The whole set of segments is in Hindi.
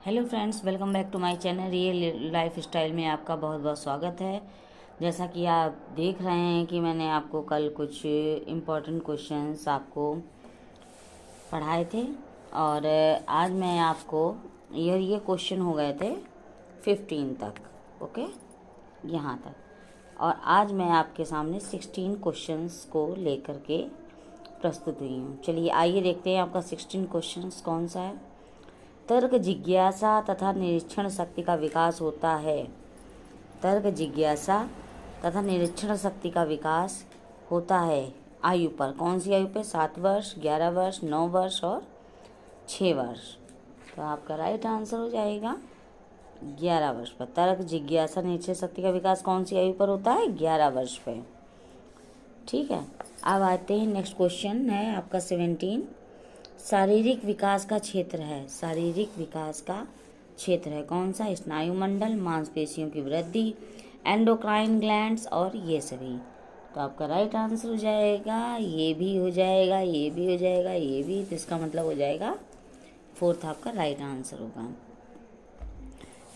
Hello friends, welcome back to my channel real life style में आपका बहुत बहुत स्वागत है। जैसा कि आप देख रहे हैं कि मैंने आपको कल कुछ इम्पोर्टेंट क्वेश्चंस आपको पढ़ाए थे और आज मैं आपको ये क्वेश्चन हो गए थे 15 तक, ओके, यहाँ तक। और आज मैं आपके सामने 16 क्वेश्चंस को लेकर के प्रस्तुत हुई हूँ। चलिए आइए देखते हैं आपका 16 क्वेश्चंस कौन सा है। तर्क जिज्ञासा तथा निरीक्षण शक्ति का विकास होता है। तर्क जिज्ञासा तथा निरीक्षण शक्ति का विकास होता है आयु पर। कौन सी आयु पे? 7 वर्ष, 11 वर्ष, 9 वर्ष और 6 वर्ष। तो आपका राइट आंसर हो जाएगा 11 वर्ष पर। तर्क जिज्ञासा निरीक्षण शक्ति का विकास कौन सी आयु पर होता है? 11 वर्ष पे। ठीक है, अब आते हैं नेक्स्ट क्वेश्चन है आपका 17। शारीरिक विकास का क्षेत्र है। शारीरिक विकास का क्षेत्र है कौन सा? स्नायुमंडल, मांसपेशियों की वृद्धि, एंडोक्राइन ग्लैंड्स और ये सभी। तो आपका राइट आंसर हो जाएगा, ये भी हो जाएगा, ये भी हो जाएगा, ये भी। तो इसका मतलब हो जाएगा 4th आपका राइट आंसर होगा।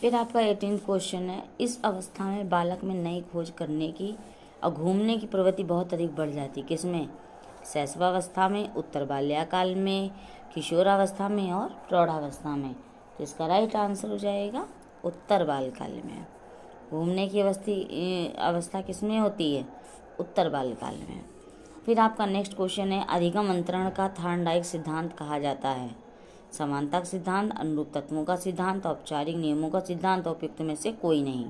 फिर आपका 18 क्वेश्चन है। इस अवस्था में बालक में नई खोज करने की और घूमने की प्रवृत्ति बहुत अधिक बढ़ जाती है। किसमें? शैशवावस्था में, उत्तर बाल्याकाल में, किशोरावस्था में और प्रौढ़ावस्था में। तो इसका राइट आंसर हो जाएगा उत्तर बालकाल में। घूमने की अवस्था किसमें होती है? उत्तर बालकाल में। फिर आपका नेक्स्ट क्वेश्चन है। अधिगम अंतरण का थार्नडाइक सिद्धांत कहा जाता है। समानता का सिद्धांत, अनुरूप तत्वों का सिद्धांत, औपचारिक नियमों का सिद्धांत, उपयुक्त में से कोई नहीं।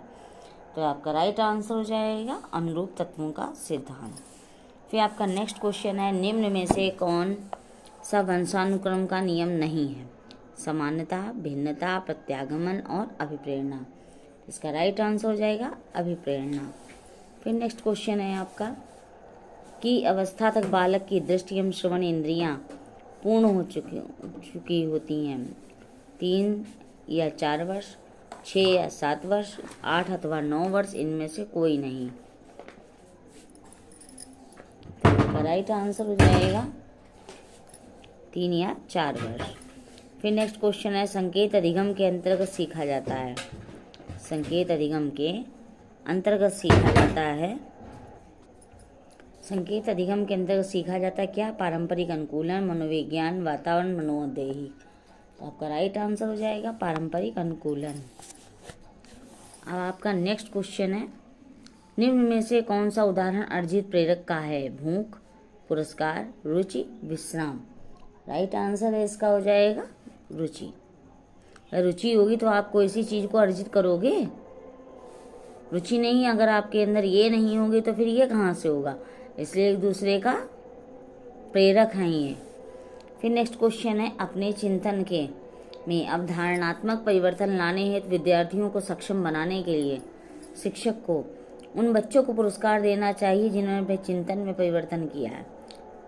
तो आपका राइट आंसर हो जाएगा अनुरूप तत्वों का सिद्धांत। फिर आपका नेक्स्ट क्वेश्चन है। निम्न में से कौन सा वंशानुक्रम का नियम नहीं है? समानता, भिन्नता, प्रत्यागमन और अभिप्रेरणा। इसका राइट आंसर हो जाएगा अभिप्रेरणा। फिर नेक्स्ट क्वेश्चन है आपका कि अवस्था तक बालक की दृष्टि एवं श्रवण इंद्रियां पूर्ण हो चुकी होती हैं। 3 या 4 वर्ष, 6 या 7 वर्ष, 8 अथवा 9 वर्ष, इनमें से कोई नहीं। राइट आंसर हो जाएगा 3 या 4 वर्ष। फिर नेक्स्ट क्वेश्चन है। संकेत अधिगम के अंतर्गत सीखा जाता है। संकेत अधिगम के अंतर्गत सीखा जाता है। संकेत अधिगम के अंतर्गत सीखा जाता है क्या? पारंपरिक अनुकूलन, मनोविज्ञान, वातावरण, मनोदैहिक। तो आपका राइट आंसर हो जाएगा पारंपरिक अनुकूलन। अब आपका नेक्स्ट क्वेश्चन है। निम्न में से कौन सा उदाहरण अर्जित प्रेरक का है? भूख, पुरस्कार, रुचि, विश्राम। राइट आंसर है इसका हो जाएगा रुचि। रुचि होगी तो आप कोई सी चीज को अर्जित करोगे। रुचि नहीं, अगर आपके अंदर ये नहीं होगी तो फिर ये कहाँ से होगा। इसलिए एक दूसरे का प्रेरक हैं ये। फिर नेक्स्ट क्वेश्चन है। अपने चिंतन के में अवधारणात्मक परिवर्तन लाने हेतु विद्यार्थियों को सक्षम बनाने के लिए शिक्षक को उन बच्चों को पुरस्कार देना चाहिए जिन्होंने अपने चिंतन में परिवर्तन किया है।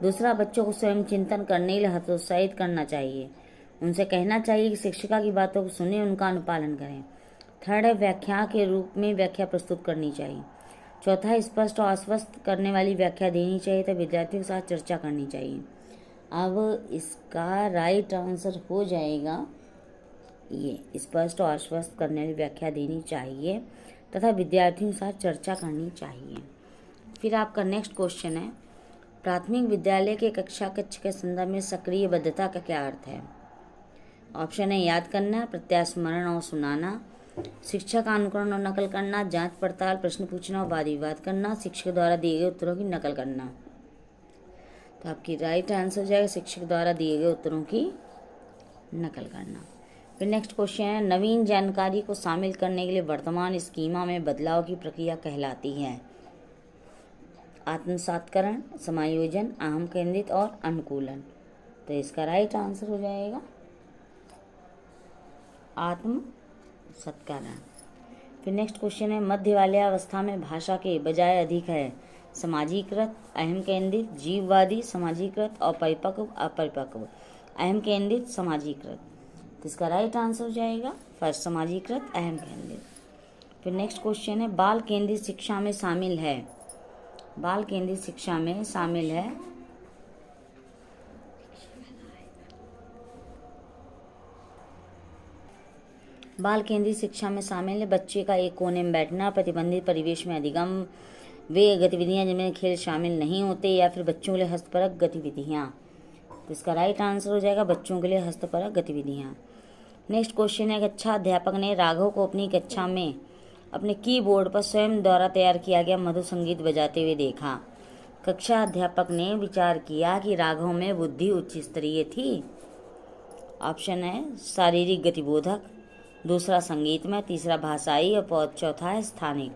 दूसरा, बच्चों को स्वयं चिंतन करने के लिए हतोत्साहित करना चाहिए। उनसे कहना चाहिए कि शिक्षिका की बातों को सुने, उनका अनुपालन करें। थर्ड है, व्याख्या के रूप में व्याख्या प्रस्तुत करनी चाहिए। चौथा है, स्पष्ट और आश्वस्त करने वाली व्याख्या देनी चाहिए तो विद्यार्थियों के साथ चर्चा करनी चाहिए। अब इसका राइट आंसर हो जाएगा ये, स्पष्ट और आश्वस्त करने वाली व्याख्या देनी चाहिए तथा विद्यार्थियों के साथ चर्चा करनी चाहिए। फिर आपका नेक्स्ट क्वेश्चन है। प्राथमिक विद्यालय के कक्षा कक्ष के संदर्भ में सक्रिय बद्धता का क्या अर्थ है? ऑप्शन है याद करना, प्रत्यास्मरण और सुनाना, शिक्षा का अनुकरण और नकल करना, जांच पड़ताल, प्रश्न पूछना और वाद विवाद करना, शिक्षक द्वारा दिए गए उत्तरों की नकल करना। तो आपकी राइट आंसर हो जाएगा शिक्षक द्वारा दिए गए उत्तरों की नकल करना। फिर नेक्स्ट क्वेश्चन है। नवीन जानकारी को शामिल करने के लिए वर्तमान स्कीमा में बदलाव की प्रक्रिया कहलाती है। आत्मसात्करण, समायोजन, अहम केंद्रित और अनुकूलन। तो इसका राइट आंसर हो जाएगा आत्मसत्करण। फिर नेक्स्ट क्वेश्चन है। मध्य बाल्यावस्था में भाषा के बजाय अधिक है समाजीकृत, अहम केंद्रित, जीववादी, समाजीकृत और परिपक्व, अपरिपक्व। अहम केंद्रित, समाजीकृत। तो इसका राइट आंसर हो जाएगा फर्स्ट, समाजीकृत, अहम केंद्रित। फिर नेक्स्ट क्वेश्चन है। बाल केंद्रित शिक्षा में शामिल है। बाल केंद्रित शिक्षा में शामिल है बाल केंद्रित शिक्षा में शामिल है बच्चे का एक कोने में बैठना, प्रतिबंधित परिवेश में अधिगम, वे गतिविधियां जिनमें खेल शामिल नहीं होते, या फिर बच्चों के लिए हस्तपरक गतिविधियां। तो इसका राइट आंसर हो जाएगा बच्चों के लिए हस्तपरक गतिविधियां। नेक्स्ट क्वेश्चन है, कक्षा अध्यापक ने राघव को अपनी कक्षा में अपने कीबोर्ड पर स्वयं द्वारा तैयार किया गया मधुर संगीत बजाते हुए देखा। कक्षा अध्यापक ने विचार किया कि राघव में बुद्धि उच्च स्तरीय थी। ऑप्शन है शारीरिक गतिबोधक, दूसरा संगीत में, तीसरा भाषाई और चौथा है स्थानिक।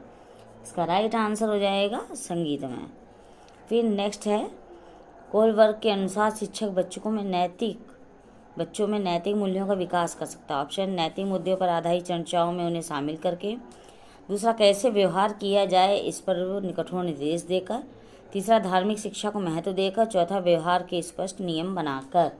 इसका राइट आंसर हो जाएगा संगीत में। फिर नेक्स्ट है, कोलबर्ग के अनुसार शिक्षक बच्चों में नैतिक मूल्यों का विकास कर सकता है। ऑप्शन नैतिक मुद्दों पर आधारित चर्चाओं में उन्हें शामिल करके, दूसरा कैसे व्यवहार किया जाए इस पर कठोर निर्देश देकर, तीसरा धार्मिक शिक्षा को महत्व देकर, चौथा व्यवहार के स्पष्ट नियम बनाकर।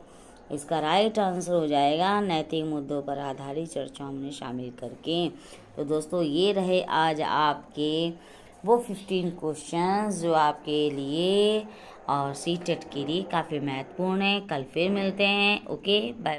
इसका राइट आंसर हो जाएगा नैतिक मुद्दों पर आधारित चर्चाओं में शामिल करके। तो दोस्तों ये रहे आज आपके वो 15 क्वेश्चंस जो आपके लिए और सीटेट के लिए काफ़ी महत्वपूर्ण है। कल फिर मिलते हैं। Okay bye.